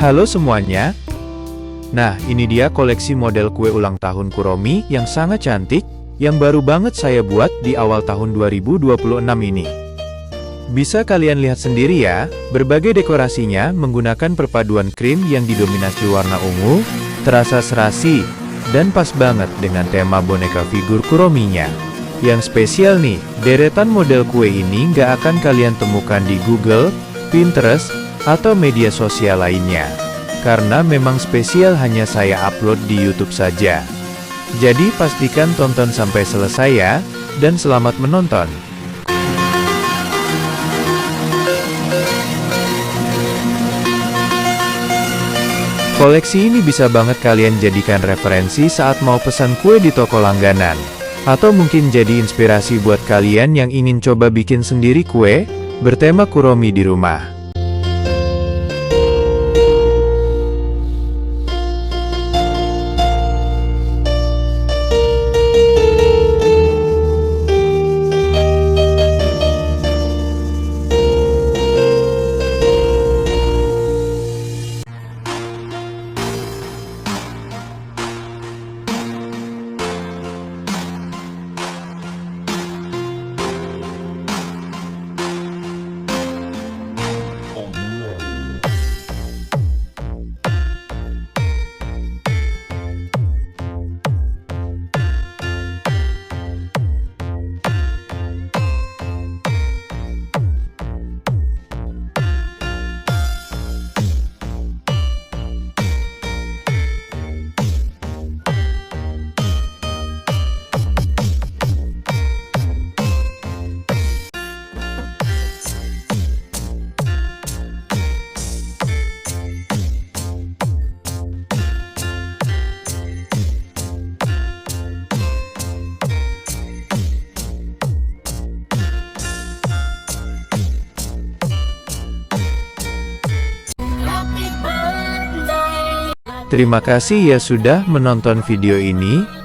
Halo semuanya. Nah, ini dia koleksi model kue ulang tahun Kuromi yang sangat cantik, yang baru banget saya buat di awal tahun 2026 ini. Bisa kalian lihat sendiri ya, berbagai dekorasinya menggunakan perpaduan krim yang didominasi warna ungu, terasa serasi, dan pas banget dengan tema boneka figur Kurominya. Yang spesial nih, deretan model kue ini nggak akan kalian temukan di Google, Pinterest, atau media sosial lainnya. Karena memang spesial hanya saya upload di YouTube saja. Jadi pastikan tonton sampai selesai ya, dan selamat menonton. Koleksi ini bisa banget kalian jadikan referensi saat mau pesan kue di toko langganan. Atau mungkin jadi inspirasi buat kalian yang ingin coba bikin sendiri kue bertema Kuromi di rumah. Terima kasih ya sudah menonton video ini.